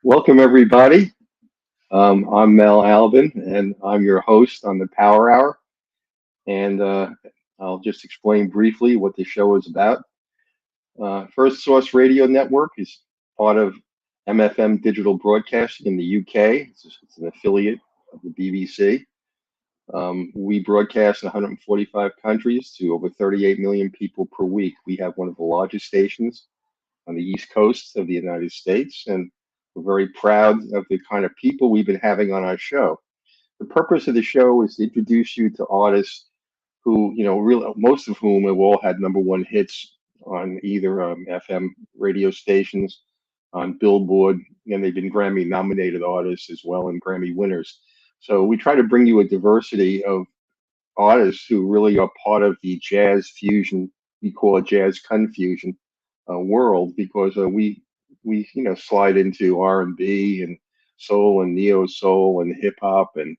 Welcome, everybody. I'm Mel Albin, and I'm your host on the Power Hour. And I'll just explain briefly what the show is about. First Source Radio Network is part of MFM Digital Broadcasting in the UK. It's an affiliate of the BBC. We broadcast in 145 countries to over 38 million people per week. We have one of the largest stations on the East Coast of the United States, and we're very proud of the kind of people we've been having on our show. The purpose of the show is to introduce you to artists who, really most of whom have all had number one hits on either FM radio stations, on Billboard, and they've been Grammy nominated artists as well and Grammy winners. So we try to bring you a diversity of artists who really are part of the jazz fusion, we call it jazz confusion world, because we slide into R&B and soul and neo soul and hip hop and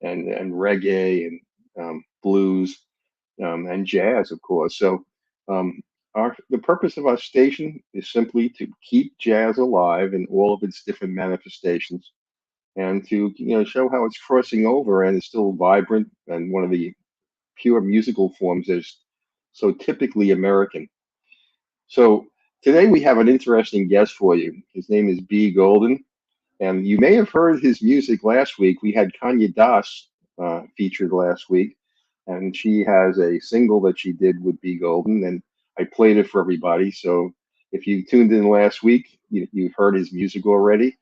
reggae and blues and jazz, of course. So the purpose of our station is simply to keep jazz alive in all of its different manifestations, and to show how it's crossing over and is still vibrant and one of the pure musical forms that is so typically American. So today we have an interesting guest for you. His name is B. Golden, and you may have heard his music last week. We had Conya Doss featured last week, and she has a single that she did with B. Golden, and I played it for everybody. So if you tuned in last week, you've heard his music already.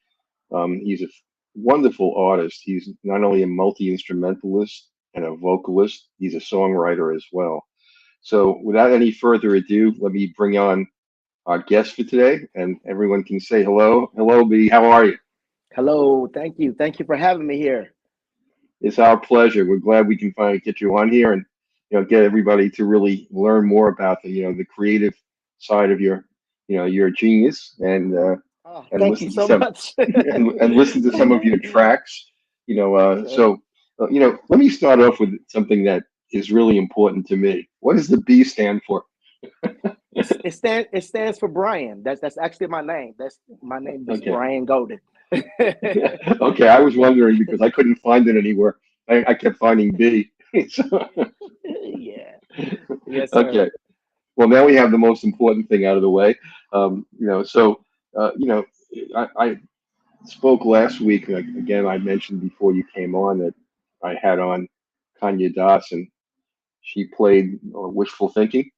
He's a wonderful artist. He's not only a multi-instrumentalist and a vocalist, he's a songwriter as well. So without any further ado, let me bring on our guest for today, and everyone can say hello. Hello, B. How are you? Hello, thank you. Thank you for having me here. It's our pleasure. We're glad we can finally get you on here and get everybody to really learn more about the creative side of your genius Oh, and thank you listen to so some much. and listen to some of your tracks. Okay. Let me start off with something that is really important to me. What does the B stand for? It stands for Brian. That's actually my name. That's my name is Okay. Brian Golden. Okay, I was wondering because I couldn't find it anywhere. I kept finding B. So- Yeah. Yes, sir. okay. Well, now we have the most important thing out of the way. So I spoke last week. Like, again, I mentioned before you came on that I had on Conya Doss, and she played Wishful Thinking,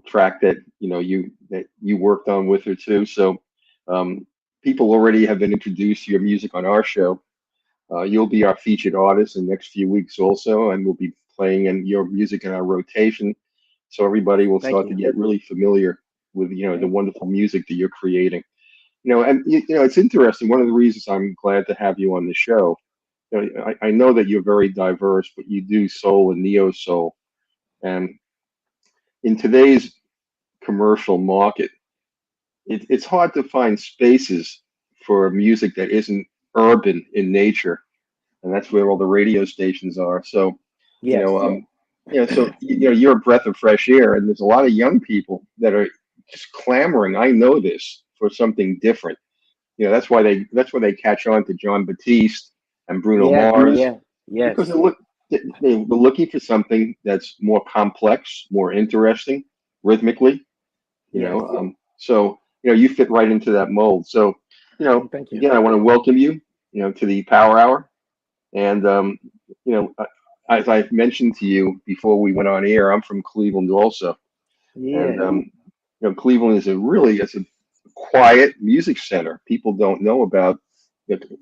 track that you worked on with her too. So um, people already have been introduced to your music on our show. You'll be our featured artist in the next few weeks also, and we'll be playing in your music in our rotation. So everybody will Thank start to you. get really familiar with the Thank you. wonderful music that you're creating. It's interesting. One of the reasons I'm glad to have you on the show, I know that you're very diverse, but you do soul and neo soul, and in today's commercial market, it's hard to find spaces for music that isn't urban in nature, and that's where all the radio stations are. So, you know, Yes. um, you're a breath of fresh air, and there's a lot of young people that are just clamoring. I know this for something different. That's why they catch on to John Batiste and Bruno Yeah. Mars Yeah. because Yes. they're looking for something that's more complex, more interesting, rhythmically. Yes. You fit right into that mold. So, Thank you. again, I want to welcome you, to the Power Hour. And you know, as I mentioned to you before we went on air, I'm from Cleveland also, and Yeah. Cleveland is it's a quiet music center. People don't know about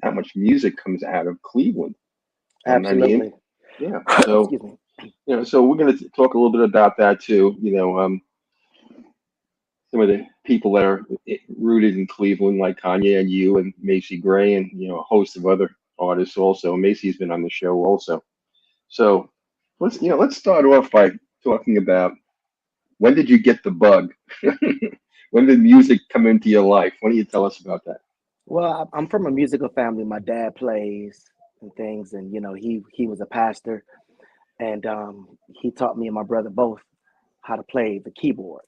how much music comes out of Cleveland. I mean, Absolutely. yeah. So Excuse me. so we're going to talk a little bit about that too. Some of the people that are rooted in Cleveland, like Kanye and you and Macy Gray, and a host of other artists also. Macy's been on the show also. So let's start off by talking about when did you get the bug? When did music come into your life? Why don't you tell us about that? Well, I'm from a musical family. My dad plays and things, and he was a pastor, and he taught me and my brother both how to play the keyboard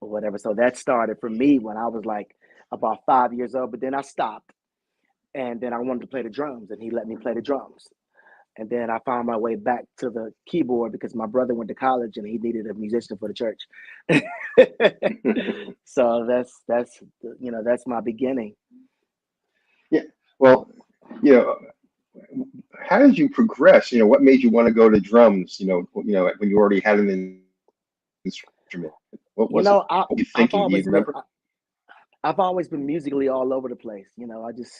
or whatever. So that started for me when I was like about 5 years old. But then I stopped, and then I wanted to play the drums, and he let me play the drums. And then I found my way back to the keyboard because my brother went to college and he needed a musician for the church. So that's my beginning. Yeah. Well, you know, how did you progress? You know, what made you want to go to drums? When you already had an instrument. What You was it? know, I, What were you I've thinking? Do you always been remember? I've always been musically all over the place. I just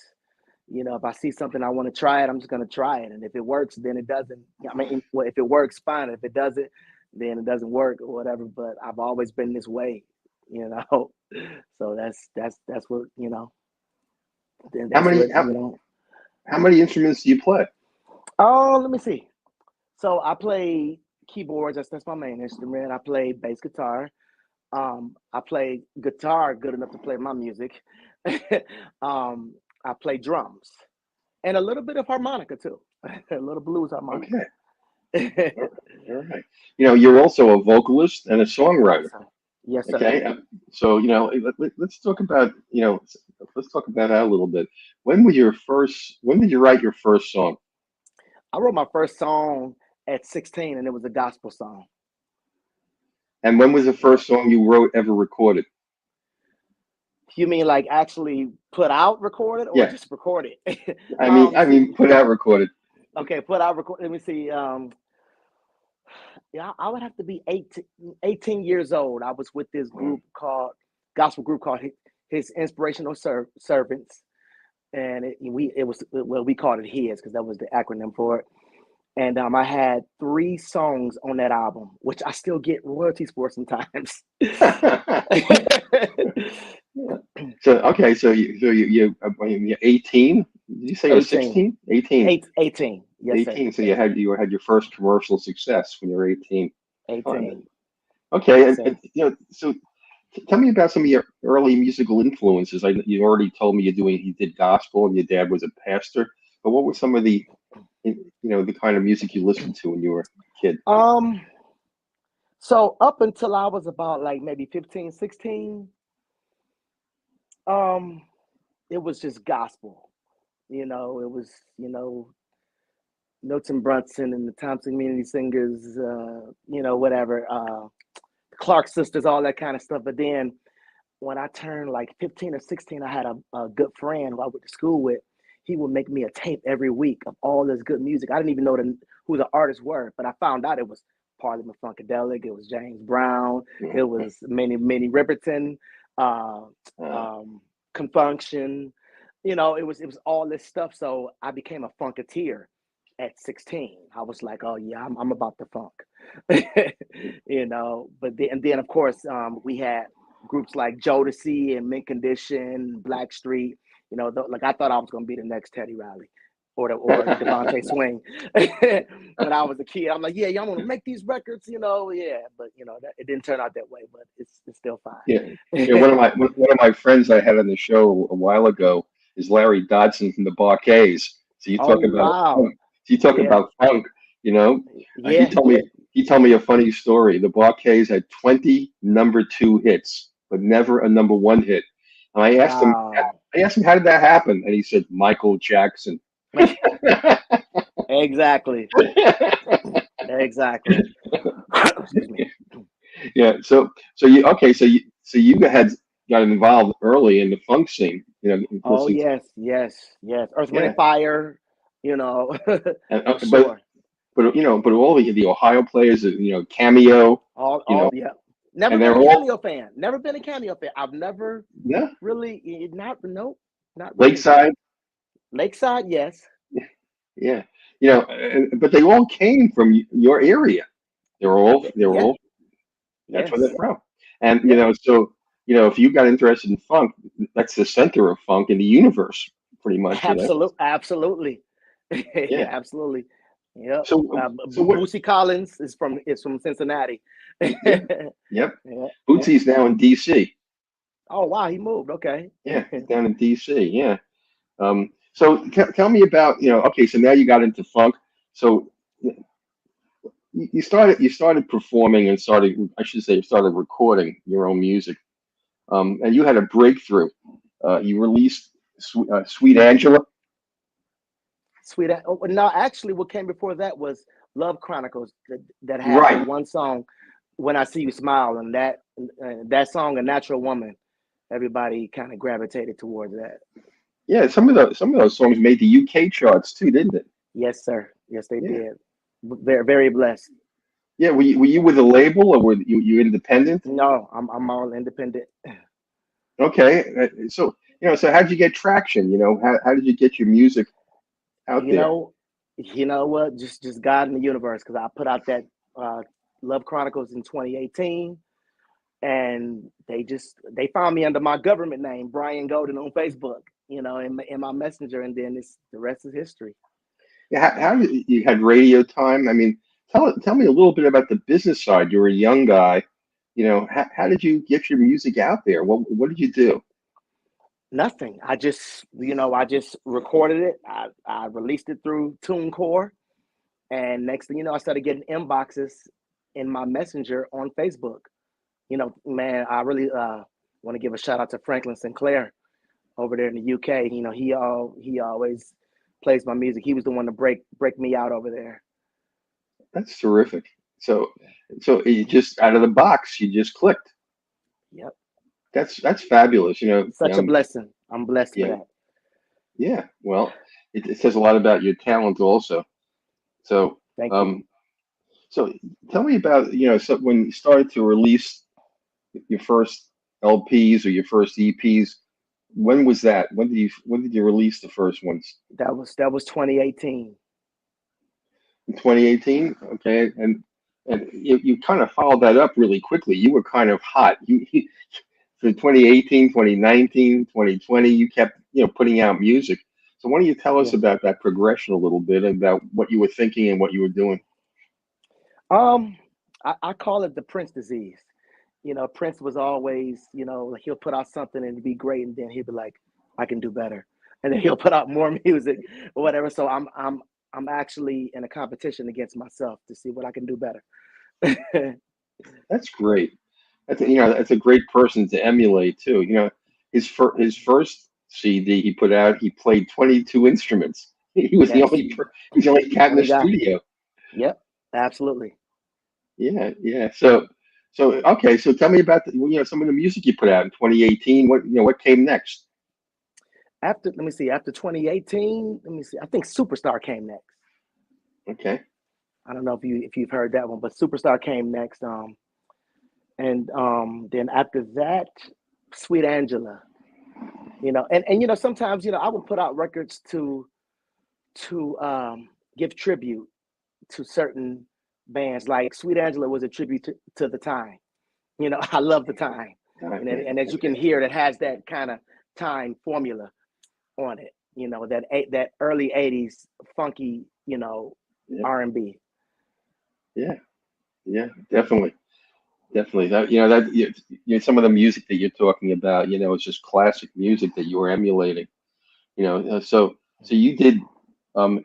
if I see something I want to try it, I'm just gonna try it, and if it works, then it doesn't. I mean, well, if it works, fine. If it doesn't, then it doesn't work or whatever. But I've always been this way, you know. So that's what Then How that's many what how, how many instruments do you play? Oh, let me see. So I play keyboards. That's my main instrument. I play bass guitar. I play guitar good enough to play my music. I play drums and a little bit of harmonica too, a little blues harmonica. Okay, all right. You're also a vocalist and a Yes, songwriter. sir. Yes, sir. Okay, so let's talk about let's talk about that a little bit. When did you write your first song? I wrote my first song at 16, and it was a gospel song. And when was the first song you wrote ever recorded? You mean like actually put out recorded or Yeah, just recorded? I mean, See, put out recorded. okay, put out record. Let me see. Yeah, I would have to be 18 years old. I was with this Mm. group called gospel group called His Inspirational Servants, and we called it His because that was the acronym for it. And I had 3 songs on that album, which I still get royalties for sometimes. So okay, you're 18. Did you say you're 18, 16? 18. 18. Yes, sir. 18. So you had your first commercial success when you were 18. Fun. 18. Okay, Yes, and, sir. so tell me about some of your early musical influences. You already told me you did gospel and your dad was a pastor, but what were some of the kind of music you listened to when you were a kid? Um, so up until I was about like maybe 15, 16, um, it was just gospel. It was, Milton Brunson and the Thompson Community Singers, whatever, Clark Sisters, all that kind of stuff. But then when I turned like 15 or 16, I had a good friend who I went to school with. He would make me a tape every week of all this good music. I didn't even know who the artists were, but I found out it was Parliament Funkadelic, it was James Brown, it Mhm. was Minnie Riperton, uh, Uh, um, Confunction. It was all this stuff. So I became a funketeer at 16. I was like, oh yeah, I'm about the funk, and then of course we had groups like Jodeci and Mint Condition, Blackstreet. Like I thought I was gonna be the next Teddy Riley or Devontae Swing when I was a kid. I'm like, yeah, y'all want to make these records, yeah. But it didn't turn out that way. But it's still yeah, fine. one of my friends I had on the show a while ago is Larry Dodson from the Bar-Kays. So you Oh talk about wow, funk. So you talk yeah, about funk. You know, he yeah. told me he told me a funny story. The Bar-Kays had 20 number 2 hits, but never a number 1 hit. And Wow. I asked him how did that happen, and he said Michael Jackson. Exactly. Exactly. Excuse me. Yeah. So you got involved early in the funk scene. Oh Listening to yes, yes, yes. Earth, Wind, and yeah, Fire. and, For but sure. but all the Ohio players, Cameo, you know, Yeah. Never and been they're a all Cameo fan. Never been a Cameo fan. I've never yeah, really not nope, not really. Lakeside, Lakeside, yes. yeah, but they all came from your area. They were Yeah. all that's where Yes. they're from, and Yeah. so if you got interested in funk, that's the center of funk in the universe, pretty much. Absolutely. Yeah, Yeah. absolutely. Yep. So what? Boosie Collins is from Cincinnati. Yeah. Yeah. Yep. Yeah. Bootsy's now in D.C. Oh wow, he moved. Okay. Yeah, he's down in D.C. Yeah. So tell me about Okay, so now you got into funk. So you started performing and started I should say you started recording your own music. And you had a breakthrough. You released Sweet Angela. Sweet. Oh, no, actually, what came before that was Love Chronicles that had that Right. one song, "When I See You Smile," and that song, "A Natural Woman." Everybody kind of gravitated towards that. Yeah, some of those songs made the UK charts too, didn't it? Yes, sir. Yes, they Yeah. did. Very, very blessed. Yeah. Were you with a label or were you independent? No, I'm all independent. Okay. So so how did you get traction? How did you get your music out You there? know, you know what? Just God in the universe, because I put out that uh, Love Chronicles in 2018, and they found me under my government name, Brian Golden, on Facebook. In my messenger, and then the rest is history. Yeah, how did you had radio time? I mean, tell me a little bit about the business side. You were a young guy. How did you get your music out there? What did you do? Nothing. I just recorded it. I released it through TuneCore, and next thing you know, I started getting inboxes in my messenger on Facebook. Man, I really want to give a shout out to Franklin Sinclair over there in the UK. He always plays my music. He was the one to break me out over there. That's terrific. So, so you just out of the box, you just clicked. Yep, That's fabulous. such a blessing. I'm blessed for Yeah, that. yeah. Well, it says a lot about your talent also. So, Thank you. um, so tell me about so when you started to release your first LPs or your first EPs. When was that? When did you release the first ones? That was 2018. In 2018. Okay, and you kind of followed that up really quickly. You were kind of hot. For 2018, 2019, 2020, you kept putting out music. So why don't you tell us Yeah. about that progression a little bit, about what you were thinking and what you were doing? Um, I call it the Prince disease. Prince was always, like he'll put out something and it'd be great, and then he'll be like, I can do better. And then he'll put out more music or whatever. So I'm actually in a competition against myself to see what I can do better. That's great. That's a great person to emulate too. His first CD he put out, he played 22 instruments. Yes. He was the only cat in the Only guy. studio. Yep. Absolutely. Yeah, yeah. So okay. So tell me about some of the music you put out in 2018. What came next? Let me see, after 2018, let me see. I think Superstar came next. Okay. I don't know if you've heard that one, but Superstar came next. And then after that, Sweet Angela. And sometimes I would put out records to give tribute to certain bands. Like Sweet Angela was a tribute to the time. I love the time. Yeah. And as you can Okay. hear, it has that kind of time formula on it. That early '80s funky, Yeah. R&B. Yeah. Yeah. Definitely. Definitely. Some of the music that you're talking about, it's just classic music that you were emulating. So you did um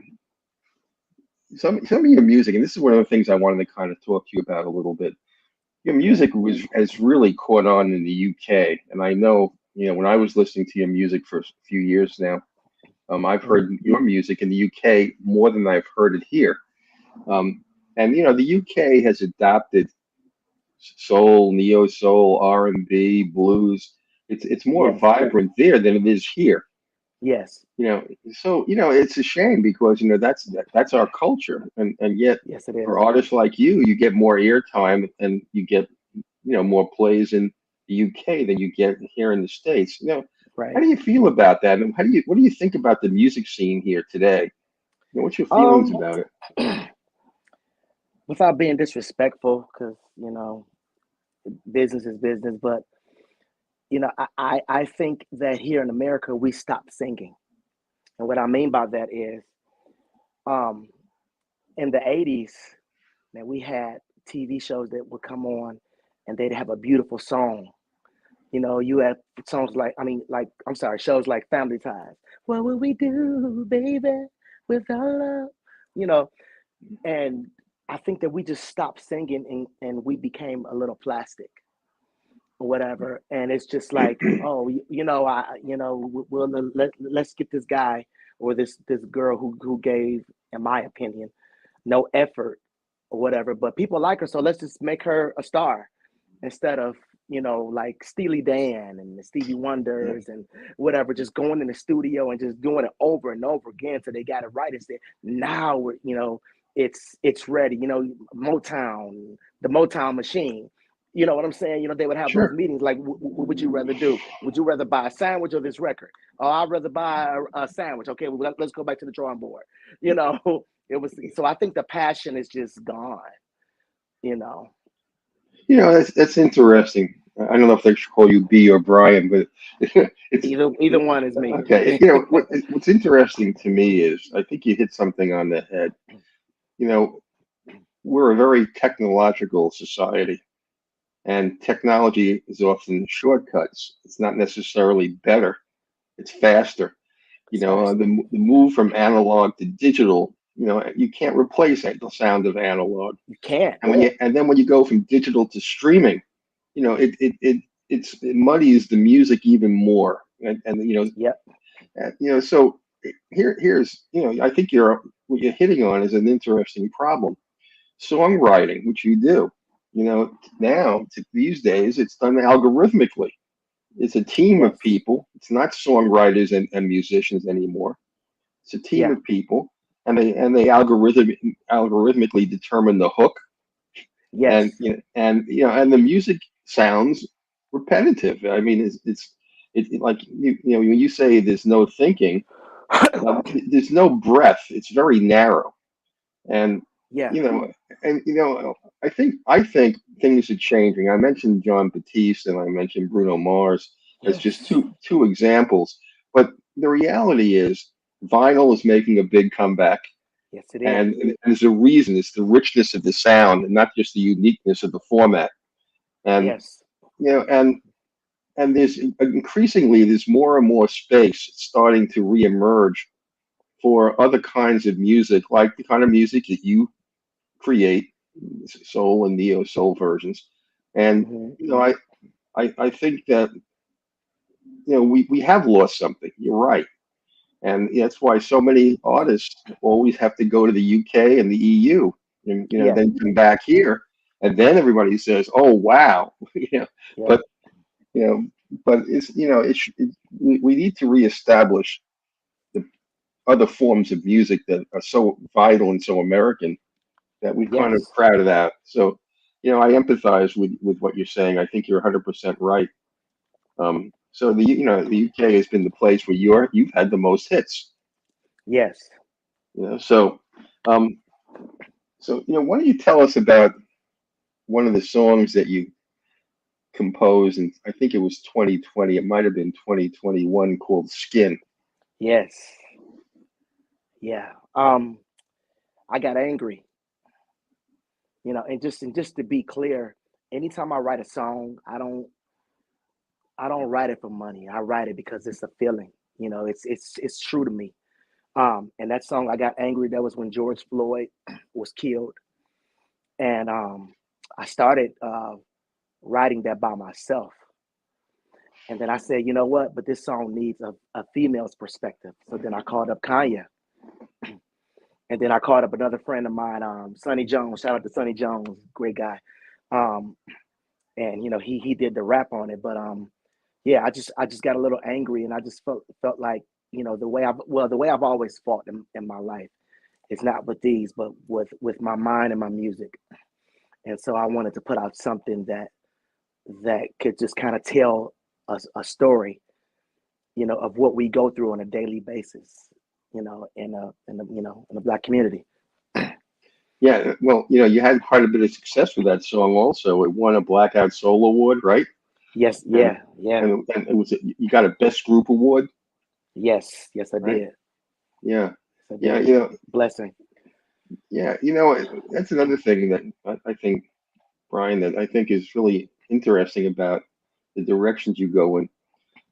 some of your music, and this is one of the things I wanted to kind of talk to you about a little bit. Your Yeah. music has really caught on in the UK, and I know when I was listening to your music for a few years now, I've Mhm. heard your music in the UK more than I've heard it here. Um, and the UK has adopted soul, neo soul, R&B, blues. It's more Yes. vibrant there than it is here. Yes. So it's a shame because that's our culture, and yet Yes, it for is. artists like you get more airtime and you get more plays in the UK than you get here in the States. How Right. do you feel about that? And what do you think about the music scene here today? What's your feelings Um, about it? Without being disrespectful, because business is business, but I think that here in America we stopped singing, and what I mean by that is, um, in the '80s, man, we had TV shows that would come on, and they'd have a beautiful song. You had songs like, I'm sorry, shows like Family Ties. What would we do, baby, without love? You know, and I think that we just stopped singing, and we became a little plastic whatever, and it's just like, oh, let's get this guy or this girl who gave, in my opinion, no effort or whatever, but people like her, so let's just make her a star instead of, like Steely Dan and the Stevie Yeah, Wonders and whatever, just going in the studio and just doing it over and over again till they got it right and said, now it's ready. Motown, the Motown machine. You know what I'm saying? They would have those sure. meetings like, what would you rather do? Would you rather buy a sandwich or this record? Oh, I'd rather buy a sandwich. Okay, well, let's go back to the drawing board. You know, it was, so I think the passion is just gone, you know. That's interesting. I don't know if they should call you B or Brian, but it's Either one is me. okay. What's interesting to me is I think you hit something on the head. You know, we're a very technological society, and technology is often shortcuts. It's not necessarily better. It's faster. It's faster. The move from analog to digital. You can't replace the sound of analog. You can't. And then when you go from digital to streaming, it muddies the music even more. And Yep. so here's I think what you're hitting on is an interesting problem. Songwriting, which you do, now these days it's done algorithmically. It's a team Yes. of people. It's not songwriters and musicians anymore. It's a team Yeah. of people, and they algorithmically determine the hook, Yes. and the music sounds repetitive. I mean, like when you say there's no thinking, there's no breath. It's very narrow, and Yeah. you know, I think things are changing. I mentioned John Batiste and I mentioned Bruno Mars as just Yes. two examples, but the reality is vinyl is making a big comeback. Yes, it is. And there's a reason. It's the richness of the sound, and not just the uniqueness of the format. And Yes. you know, and there's increasingly there's more and more space starting to reemerge for other kinds of music, like the kind of music that you create, soul and neo soul versions. And Hmm. I think that we have lost something. You're right, and that's why so many artists always have to go to the UK and the EU, and Yeah. then come back here, and then everybody says, "Oh wow," Yeah. But you know, it's we need to reestablish the other forms of music that are so vital and so American that we kind of Yes. crowded out. So, I empathize with what you're saying. I think you're 100% right. So the UK has been the place where you've had the most hits. Yes. So um, why don't you tell us about one of the songs that you composed, and I think it was 2020. It might have been 2021, called "Skin." Yes. Yeah. I got angry, and just to be clear, anytime I write a song, I don't write it for money. I write it because it's a feeling. It's true to me. And that song, I got angry. That was when George Floyd was killed, and I started writing that by myself. And then I said, you know what? But this song needs a female's perspective. So then I called up Kanye, and then I called up another friend of mine, Sonny Jones. Shout out to Sonny Jones, great guy. Um, and he did the rap on it. But yeah, I just got a little angry, and I just felt like, the way I've always fought in my life. It's not with these, but with my mind and my music. And so I wanted to put out something that could just kind of tell a story, of what we go through on a daily basis, in the Black community. Yeah, well, you had quite a bit of success with that song. Also, it won a Blackout Soul Award, right? Yes, And yeah, yeah, and you got a Best Group Award, yes, yes, I right? did. Yeah, Yes, I yeah, did. Blessing. yeah. That's another thing that I think, Brian, that I think is really interesting about the directions you go in.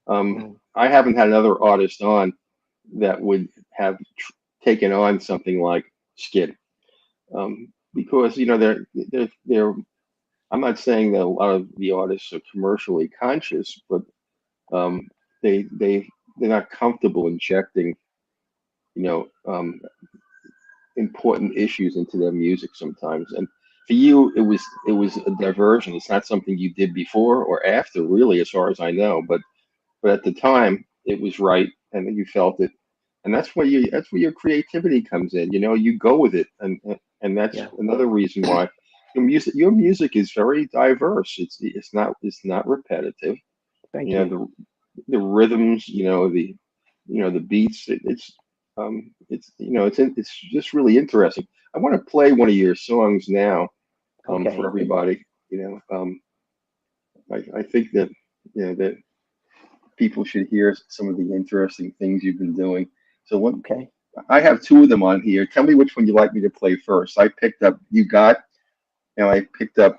Mm. I haven't had another artist on that would have taken on something like Skid, because they're I'm not saying that a lot of the artists are commercially conscious, but um, they're not comfortable injecting, you know, important issues into their music sometimes. And for you, it was a diversion. It's not something you did before or after, really, as far as I know. But at the time, it was right, and you felt it, and that's where your creativity comes in. You go with it, and that's Yeah. another reason why your music is very diverse. It's not repetitive. Thank You know you. the rhythms. The beats. It's just really interesting. I want to play one of your songs now, for Okay. everybody. I think that people should hear some of the interesting things you've been doing. So what Okay. I have two of them on here. Tell me which one you'd like me to play first. I picked up You Got, and I picked up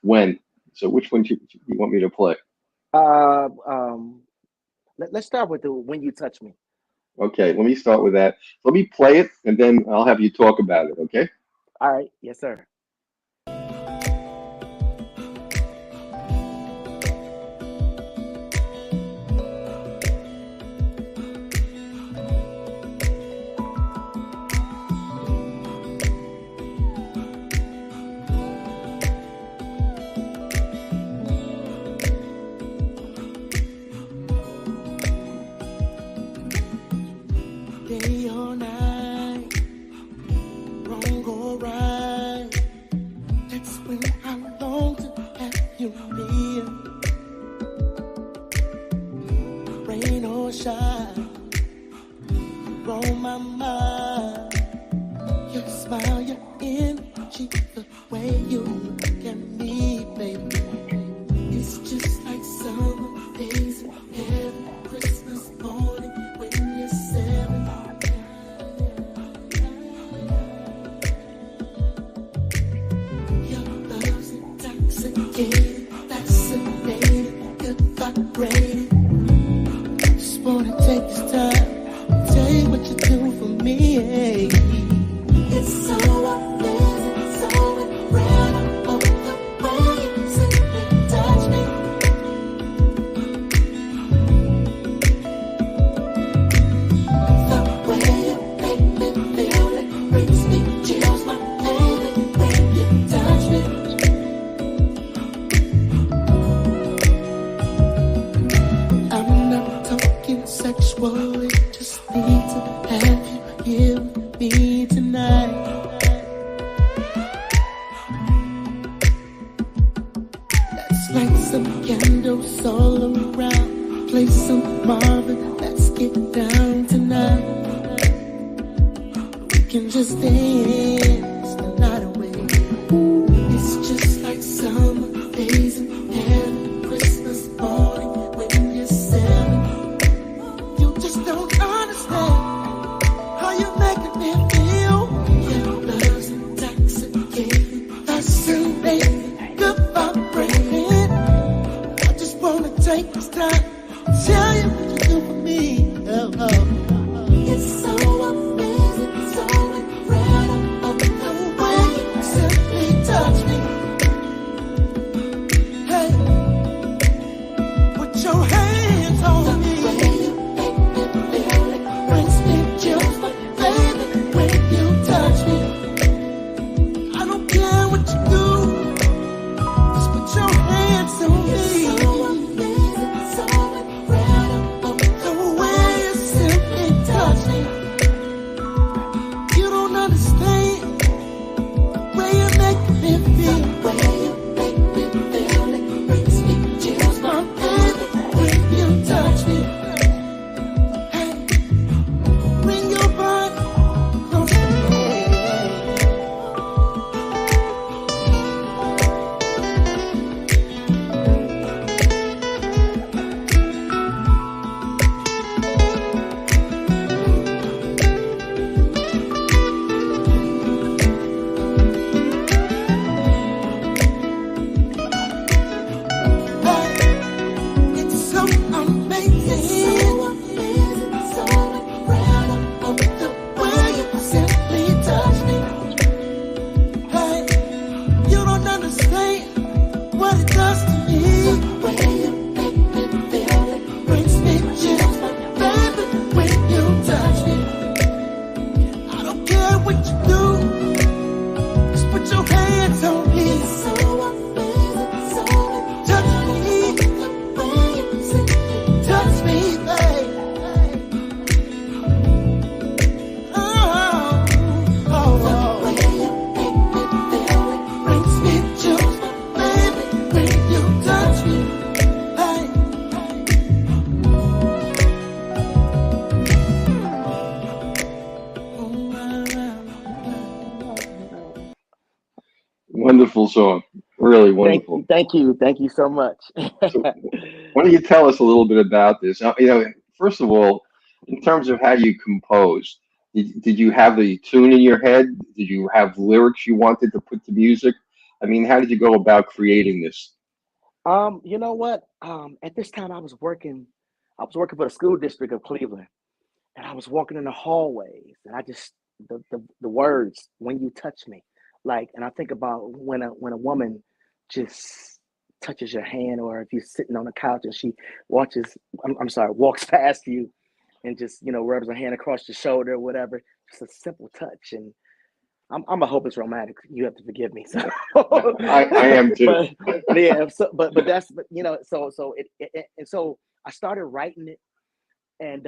When. So which one you want me to play? Uh, um, let's start with the When You Touch Me. Okay, let me start with that. Let me play it, and then I'll have you talk about it. Okay? All right. Yes, sir. Day or night, wrong or right. That's when I long to have you near. Rain or shine, you're on my mind. Your smile, your energy, the way you look at me, baby. It's just like summer days in heaven, Christmas morning when you're 7. Your love's intoxicating, fascinating, good vibrating. Just wanna take this time and tell you what you do for me. It's so amazing, so incredible the way you simply touch me. The way you make me feel it brings me chills, my baby, when you touch me. I'm not talking sexually, just need to have you here with me tonight. Let's light some candles all around, play some Marvin, let's get down tonight. We can just dance the night away. It's just like summer days in heaven, Christmas morning when you're 7. You just don't understand how you're making me feel. Your love's intoxicating, fascinating, good vibrating. I just wanna take this time, tell you what you do for me. Oh, oh. It's so amazing, so incredible the way you simply touch me. Hey, put your hands on me. The way you make me feel it brings me chills, my baby, when you touch me. I don't care what you do, just put your hands on me. It's so amazing, so incredible the way you simply touch me. You don't understand the way you make me feel. The way you make me feel it brings me chills, my baby, when you touch me. Hey, bring your body close to me. Wonderful song, really wonderful. Thank you so much. So why don't you tell us a little bit about this? First of all, in terms of how you compose, did you have the tune in your head? Did you have lyrics you wanted to put to music? I mean, how did you go about creating this? You know what? At this time, I was working for the school district of Cleveland, and I was walking in the hallways, and I just the words "when you touch me," like, and I think about when a woman just touches your hand, or if you're sitting on the couch and she watches, I'm sorry, walks past you, and just rubs her hand across your shoulder or whatever. Just a simple touch, and I'm a hopeless romantic. You have to forgive me. So, I am too. but yeah, but that's and so I started writing it, and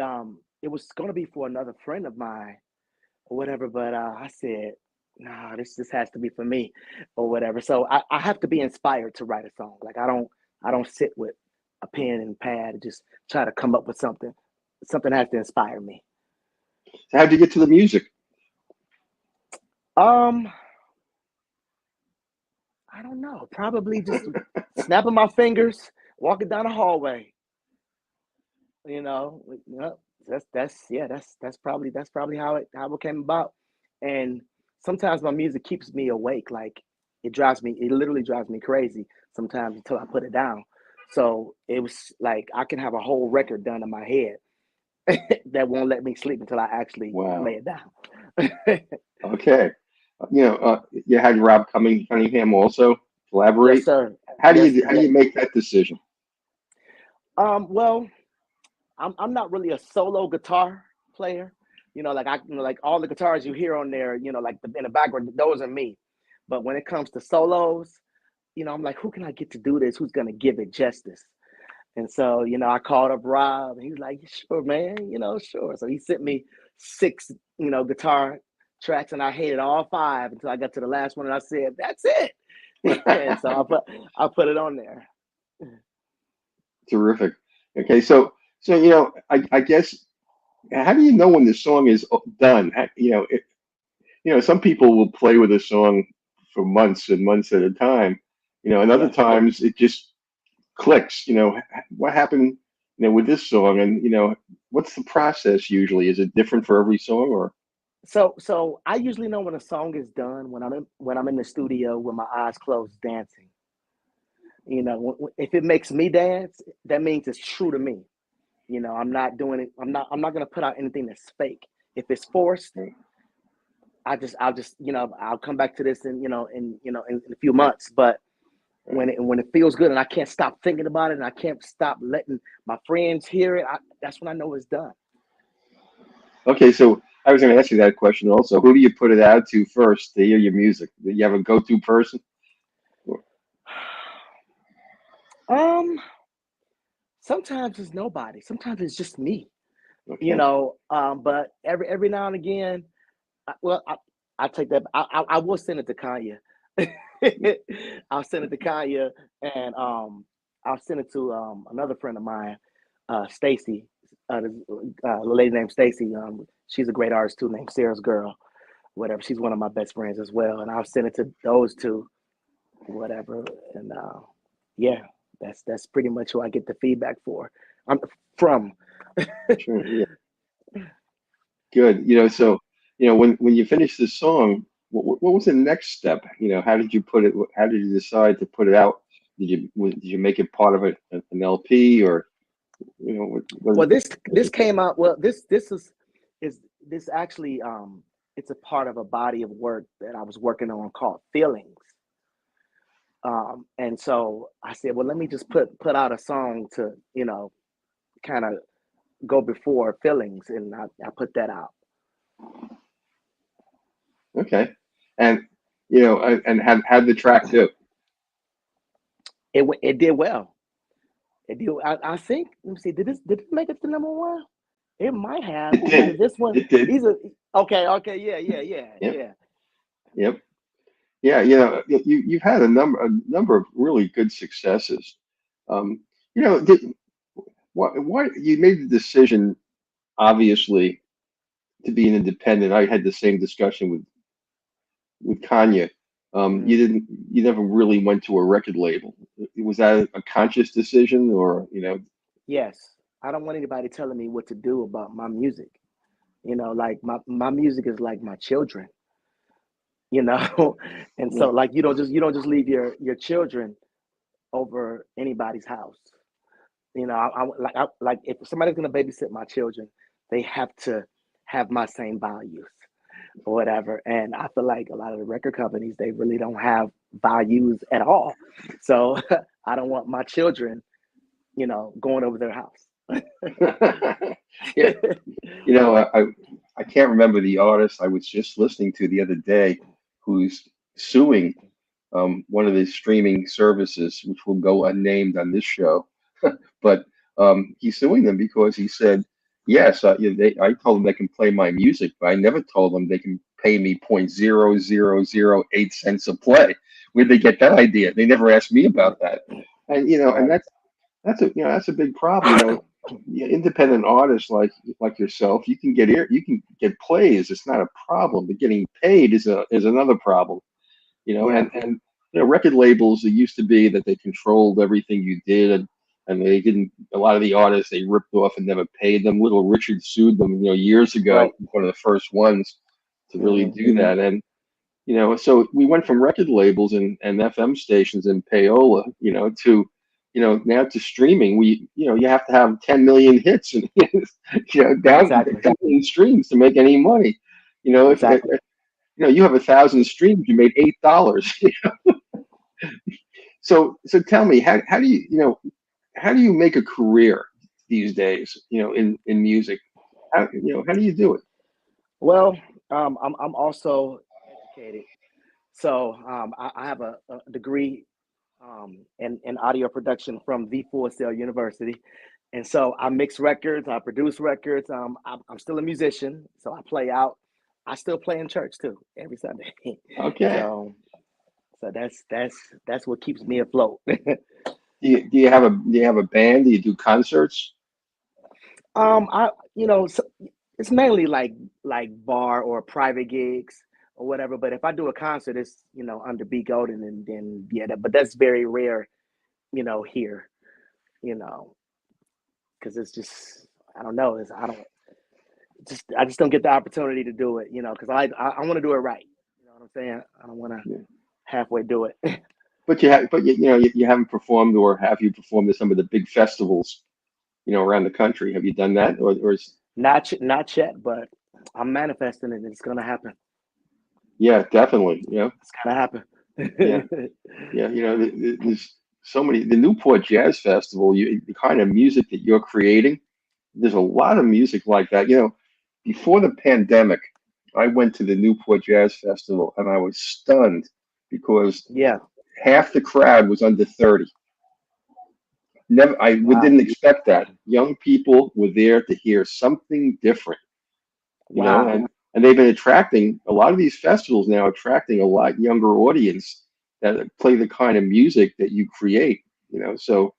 it was gonna be for another friend of mine or whatever. But I said, nah, this has to be for me or whatever. So I have to be inspired to write a song. Like I don't sit with a pen and pad and just try to come up with something. Something has to inspire me. So how'd you get to the music? Um, I don't know. Probably just snapping my fingers, walking down the hallway. Yep, that's probably how it came about. And sometimes my music keeps me awake. Like it literally drives me crazy sometimes until I put it down. So it was like I can have a whole record done in my head that won't let me sleep until I actually Wow. lay it down. Okay. You had Rob Cunningham also Yes, collaborate. sir. How do Yes, you make that decision? well, I'm not really a solo guitar player. Like all the guitars you hear on there, like in the background, those are me. But when it comes to solos, I'm like, who can I get to do this? Who's gonna give it justice? And so, I called up Rob, and he's like, sure, man, sure. So he sent me six, guitar tracks, and I hated all five until I got to the last one, and I said, that's it. And so I put it on there. Terrific. Okay, so I guess how do you know when the song is done? Some people will play with a song for months and months at a time, and other Yeah. times it just clicks. What happened, with this song, and what's the process usually? Is it different for every song, or? So I usually know when a song is done when I'm in the studio with my eyes closed dancing. If it makes me dance, that means it's true to me. I'm not doing it. I'm not gonna put out anything that's fake. If it's forced, I'll come back to this in a few months. But when it feels good and I can't stop thinking about it and I can't stop letting my friends hear it, that's when I know it's done. Okay, so I was going to ask you that question also. Who do you put it out to first to hear your music? Do you have a go-to person? Um, Sometimes it's nobody. Sometimes it's just me. Okay. But every now and again, well, I take that. I will send it to Kanye. I'll send it to Kanye, and I'll send it to another friend of mine, Stacy, a lady named Stacy. She's a great artist too, named Sarah's Girl, whatever. She's one of my best friends as well, and I'll send it to those two, whatever. And yeah, that's pretty much who I get the feedback from. Sure. Yeah. Good. So when you finish this song, what was the next step? How did you put it? How did you decide to put it out? Did you make it part of an LP, or Well, was this it? came out. Well, is this actually it's a part of a body of work that I was working on called Feelings. And so I said, well, let me just put out a song to kind of go before Feelings, and I put that out. Okay, and and how the track do? It did well. It did. I think. Let me see. Did it make it to number one? It might have. It Either did. this one. It did. These are okay. Okay. Yeah. Yep. Yeah. Yep. Yeah. You've had a number of really good successes. Um, did why you made the decision, obviously, to be an independent. I had the same discussion with Kanye. You never really went to a record label. Was that a conscious decision, or Yes, I don't want anybody telling me what to do about my music. Like my music is like my children, you know, and Yeah. so like you don't just leave your children over anybody's house. Like if somebody's gonna babysit my children, they have to have my same values or whatever. And I feel like a lot of the record companies, they really don't have values at all. So I don't want my children, going over their house. Yeah. I can't remember the artist I was just listening to the other day who's suing one of the streaming services, which will go unnamed on this show. But he's suing them because he said, yes, I told them they can play my music, but I never told them they can pay me 0.0008 cents a play. Where'd they get that idea? They never asked me about that. And and Right. that's a big problem. Independent artists like yourself, you can get plays. It's not a problem, but getting paid is another problem. Yeah. And record labels, it used to be that they controlled everything you did, and they didn't. A lot of the artists they ripped off and never paid them. Little Richard sued them, years ago, Right. one of the first ones to really Hmm. do that. And so we went from record labels and FM stations and payola, to now to streaming. You have to have 10 million hits and down Exactly. 10 million streams to make any money. If Exactly. you have 1,000 streams, you made $8. So tell me, how do how do you make a career these days? In music, how do you do it? Well, I'm also educated, so I have a degree in audio production from the Full Sail University, and so I mix records, I produce records. I'm still a musician, so I play out. I still play in church too every Sunday. Okay. so so that's what keeps me afloat. Do you have a band? Do you do concerts? I so it's mainly like bar or private gigs or whatever. But if I do a concert, it's under B Golden, and then yeah, but that's very rare, here, you know, because it's just I don't know, it's I just don't get the opportunity to do it, because I want to do it right. You know what I'm saying? I don't want to Yeah. halfway do it. But you haven't performed, or have you performed at some of the big festivals, around the country? Have you done that, or is Not yet, but I'm manifesting it. It's gonna happen. yeah, definitely. It's gonna happen. Yeah, yeah. There's so many. The Newport Jazz Festival, the kind of music that you're creating, there's a lot of music like that. Before the pandemic, I went to the Newport Jazz Festival and I was stunned because Yeah. half the crowd was under 30. Never, Wow. didn't expect that. Young people were there to hear something different, Wow. and they've been attracting a lot of these festivals now, attracting a lot younger audience that play the kind of music that you create. So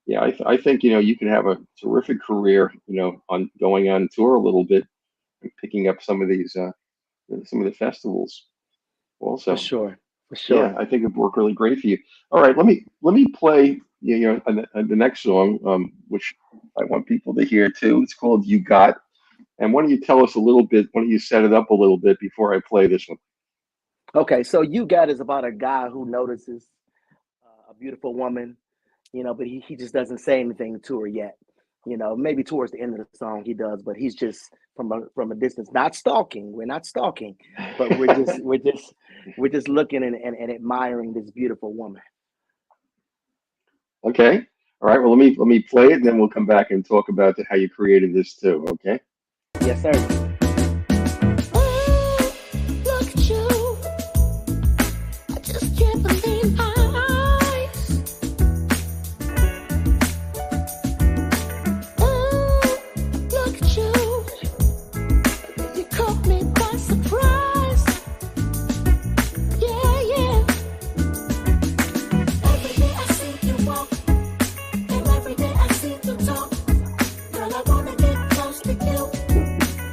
yeah, I think you can have a terrific career, on going on tour a little bit and picking up some of the festivals For also. sure. For Yeah, sure. I think it'd work really great for you. All right, let me play the next song, which I want people to hear too. It's called "You Got." And why don't you tell us a little bit? Why don't you set it up a little bit before I play this one? Okay, so You Got is about a guy who notices a beautiful woman, but he just doesn't say anything to her yet. Maybe towards the end of the song he does, but he's just from a distance, not stalking. We're not stalking, but we're just looking and admiring this beautiful woman. Okay. All right. Well, let me play it, and then we'll come back and talk about how you created this too. Okay. Yes, sir. Oh, look at you. I just can't believe my eyes. Oh, look at you. You caught me by surprise. Yeah, yeah. Every day I see you walk, and every day I see you talk. Girl, I wanna get close to you,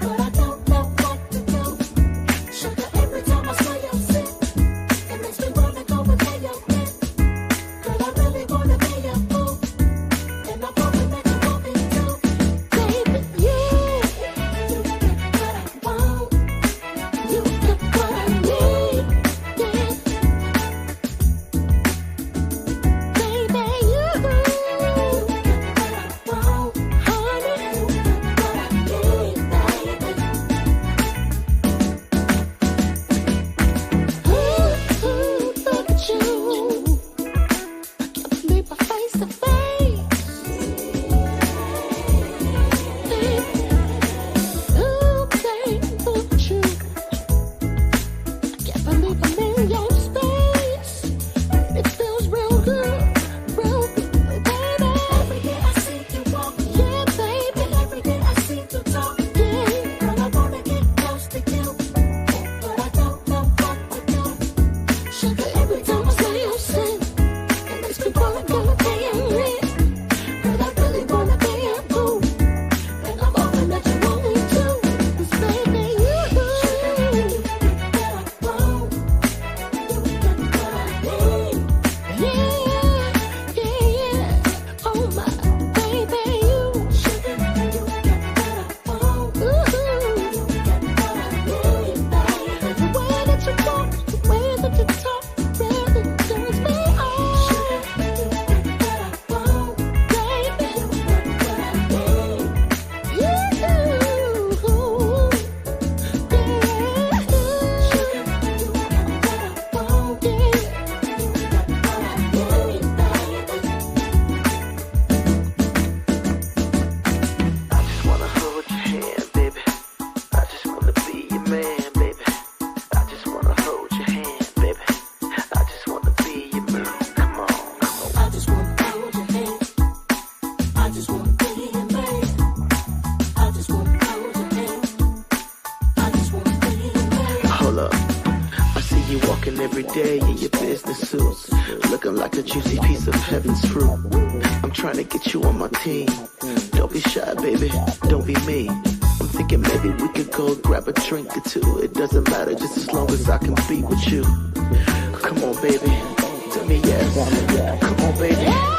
but I don't know what to do. Sugar, every time I smell your scent, it makes me day in your business suits, looking like a juicy piece of heaven's fruit. I'm trying to get you on my team. Don't be shy, baby. Don't be mean. I'm thinking maybe we could go grab a drink or two. It doesn't matter, just as long as I can be with you. Come on, baby. Tell me yes. Come on, baby.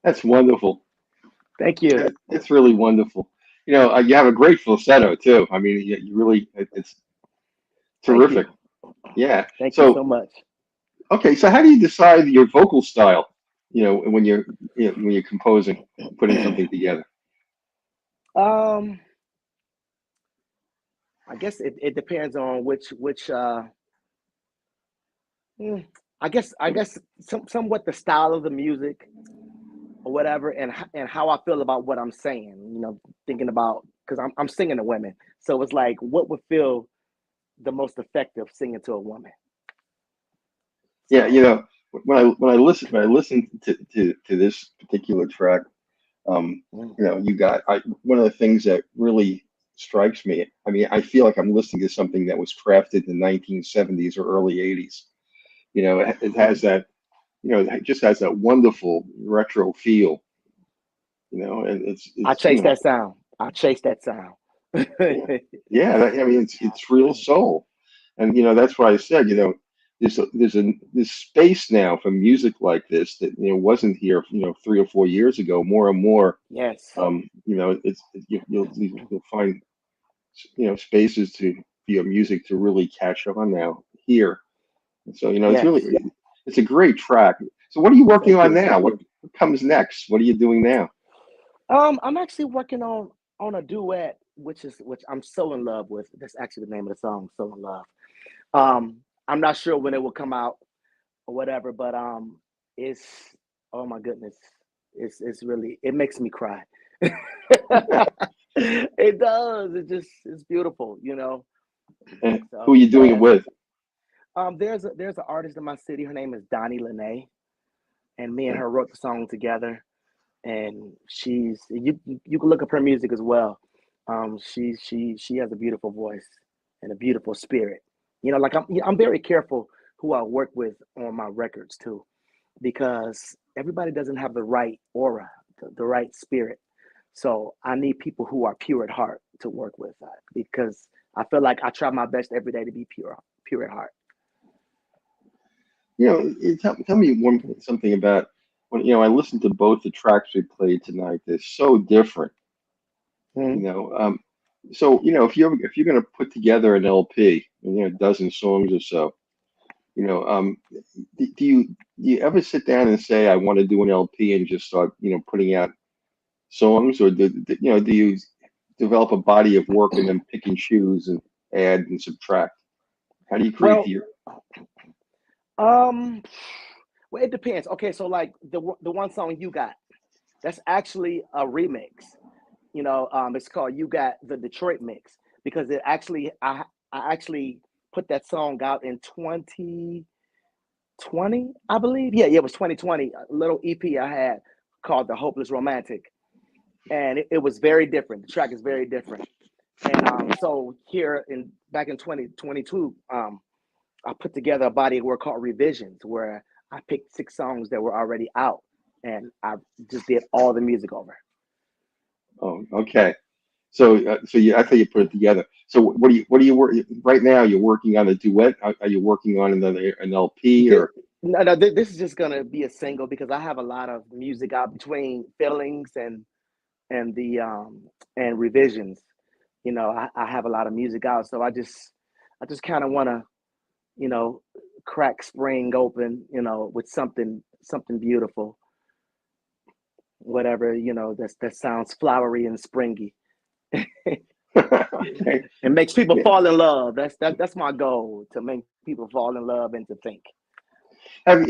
That's wonderful. Thank you. It's really wonderful. You have a great falsetto too. I mean, you really, it's Thank terrific. you. Yeah. Thank you so So, much. okay, so how do you decide your vocal style? When you're composing, putting something together. Um, I guess it depends on which hmm, I guess somewhat the style of the music or whatever, and how I feel about what I'm saying. Thinking about, because I'm singing to women, so it's like what would feel the most effective singing to a woman. Yeah, So when I listen to this particular track, mm, you got one of the things that really strikes me. I mean, I feel like I'm listening to something that was crafted in the 1970s or early 80s. It has that, it just has that wonderful retro feel. And I it's chase that sound. I chase that sound. yeah, yeah. I mean, it's real soul, and that's why I said, there's space now for music like this that wasn't here, 3 or 4 years ago. More and more, Yes. you'll find spaces to for your music to really catch on now here. And so Yes. it's a great track. So what are you working Thank on you. now? What comes next? What are you doing now? I'm actually working on a duet, which I'm so in love with. That's actually the name of the song, "So in Love." I'm not sure when it will come out or whatever, but it's, oh my goodness, it's really, it makes me cry. It does. It's beautiful. And who are So you doing it that's with? there's an artist in my city. Her name is Donnie Lene, and me and her wrote the song together. And you can look up her music as well. She has a beautiful voice and a beautiful spirit. Like I'm very careful who I work with on my records too, because everybody doesn't have the right aura, the right spirit. So I need people who are pure at heart to work with, because I feel like I try my best every day to be pure at heart. Tell me something about when I listened to both the tracks we played tonight. They're so different. You Mhm. know, um, so if you're going to put together an LP, a dozen songs or so, you know, um, do you ever sit down and say I want to do an LP and just start putting out songs, or do you develop a body of work and then pick and choose and add and subtract? How do you create Well, your um, well, it depends. Okay, so like the one song you got, that's actually a remix. It's called "You Got the Detroit Mix" because I actually put that song out in 2020, I believe. Yeah, it was 2020. A little EP I had called The Hopeless Romantic. And it was very different. The track is very different. And so here back in 2022, I put together a body of work called Revisions, where I picked 6 songs that were already out, and I just did all the music over. Oh, okay. So, I thought you put it together. So, what do you work right now? You're working on a duet. Are you working on an LP This, or? no, this is just gonna be a single because I have a lot of music out between Feelings and the and Revisions. I have a lot of music out, so I just kind of want to, crack spring open, with something beautiful, whatever, that sounds flowery and springy. Okay. It makes people Yeah. fall in love. That's my goal, to make people fall in love and to think. Has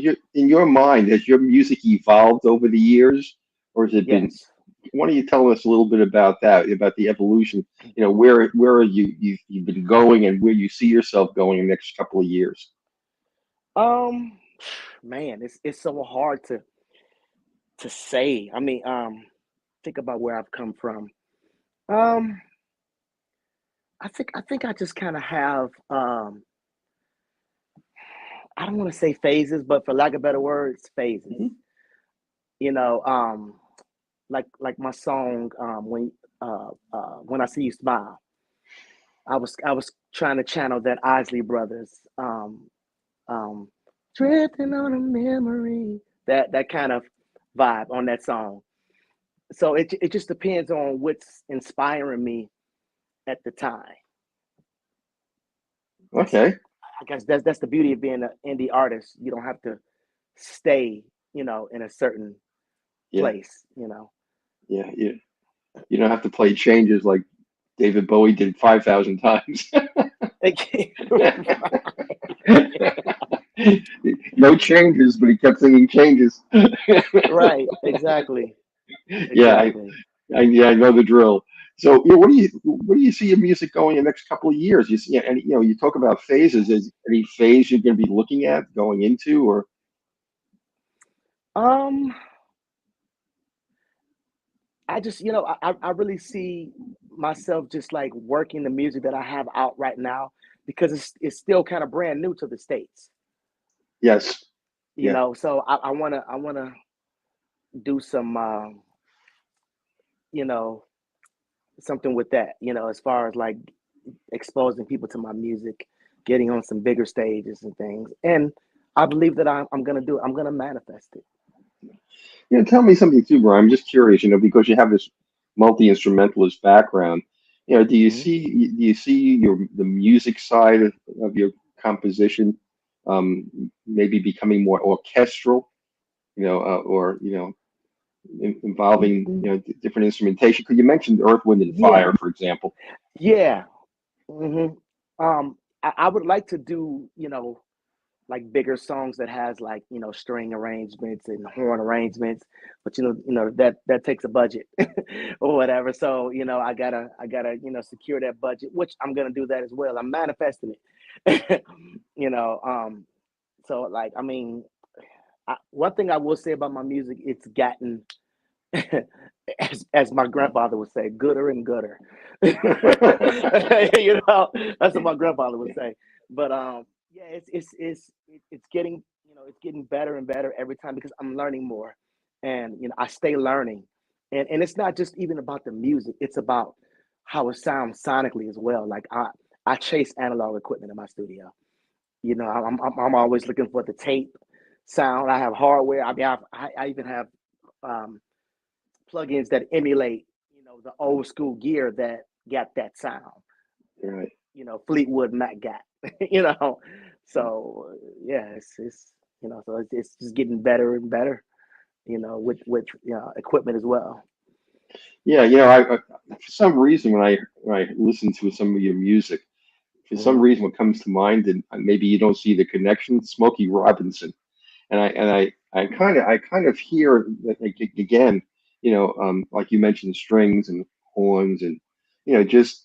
your in your mind, has your music evolved over the years, or has it been? Yes. Why don't you tell us a little bit about that, about the evolution? Where are you've been going, and where you see yourself going in the next couple of years? Um, Man, it's so hard to say. I mean, think about where I've come from. Um, I think I just kind of have I don't want to say phases, but for lack of better words, phases. Mhm. You know, um, like my song, when I see you smile. I was trying to channel that Isley Brothers, um, drifting on a memory, that kind of vibe on that song. So it just depends on what's inspiring me at the time. That's Okay. I guess that's the beauty of being an indie artist. You don't have to stay, in a certain Yeah. place. Yeah. You don't have to play changes like David Bowie did 5,000 times. No changes, but he kept singing changes. Right, exactly, Yeah, exactly. yeah, I know the drill. So, where do you see your music going in the next couple of years? You see, and you talk about phases. Is any phase you're going to be looking at going into, or? Um, I just, I really see myself just like working the music that I have out right now because it's still kind of brand new to the States. Yes, yeah, So I wanna do some you know something with that, as far as like exposing people to my music, getting on some bigger stages and things. And I believe that I'm gonna do it. I'm gonna manifest it. Tell me something too, Brian. I'm just curious, because you have this multi-instrumentalist background. Mhm. Do you see the music side of your composition, maybe becoming more orchestral, or involving different instrumentation? Because you mentioned Earth, Wind, and Yeah, Fire, for example. yeah. hmm I would like to do, like bigger songs that has like, string arrangements and horn arrangements, but that takes a budget or whatever. So, I gotta, secure that budget, which I'm gonna do that as well. I'm manifesting it. you know, um, so like, I mean, one thing I will say about my music, it's gotten, as my grandfather would say, gooder and gooder. That's what my grandfather would say. But yeah, it's getting, it's getting better and better every time because I'm learning more, and I stay learning, and it's not just even about the music; it's about how it sounds sonically as well. Like I chase analog equipment in my studio. I'm always looking for the tape sound. I have hardware. I mean, I even have um, plugins that emulate, the old school gear that got that sound. Right. Fleetwood Mac got. you know. So yeah, so it's just getting better and better. With equipment as well. Yeah, for some reason when I listen to some of your music, for some hmm reason what comes to mind, and maybe you don't see the connection, Smokey Robinson. And I kind of hear that, like, again, like you mentioned, strings and horns, and just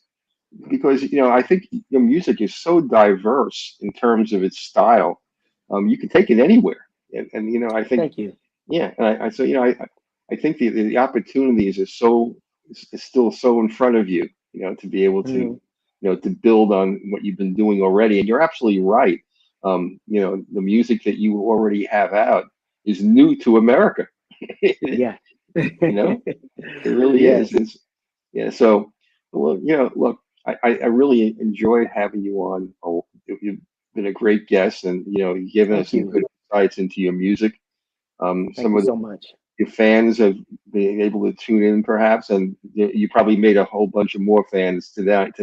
because I think your music is so diverse in terms of its style. You can take it anywhere, and I think Thank you. Yeah, and so I think the opportunities are so is still so in front of you, to be able to, Hmm. to build on what you've been doing already. And you're absolutely right. The music that you already have out is new to America. Yeah. You know, it really is. Yes. Yeah. So, well, look, I really enjoyed having you on. Oh, you've been a great guest, and you've given us Thank some you. good insights into your music. Thank Some you of so much. your fans have been able to tune in, perhaps, and you probably made a whole bunch of more fans tonight.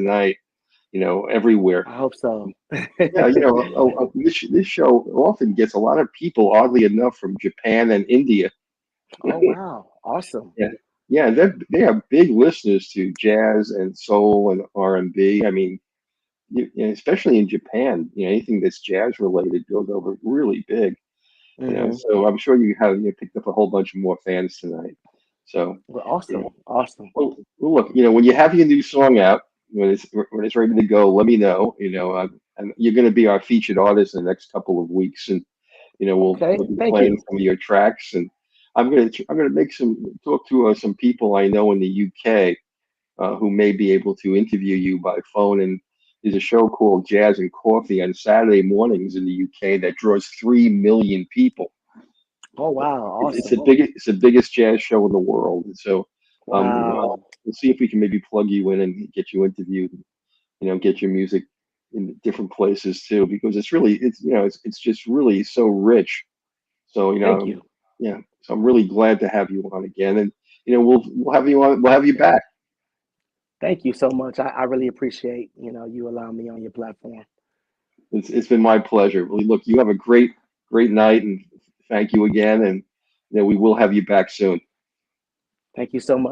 Everywhere. I hope so. Yeah, this show often gets a lot of people, oddly enough, from Japan and India. Oh, wow. Awesome. Yeah, yeah, they are big listeners to jazz and soul and R&B. I mean, and especially in Japan, anything that's jazz related goes over really big. Hmm. So I'm sure you picked up a whole bunch of more fans tonight. So, Well, yeah. awesome. Awesome. Well, look, when you have your new song out, when it's ready to go, let me know. And you're going to be our featured artist in the next couple of weeks, and Okay. we'll be Thank playing you. some of your tracks. And I'm gonna make talk to some people I know in the UK who may be able to interview you by phone. And there's a show called Jazz and Coffee on Saturday mornings in the UK that draws 3 million people. Oh, wow. Awesome. It's the biggest jazz show in the world. And so, Wow. we'll see if we can maybe plug you in and get you interviewed. Get your music in different places too, because it's just really so rich. So, Thank you. yeah. So I'm really glad to have you on again, and we'll have you on. We'll have you back. Thank you so much. I really appreciate, you allowing me on your platform. It's been my pleasure. Really, look, you have a great night, and thank you again. And we will have you back soon. Thank you so much.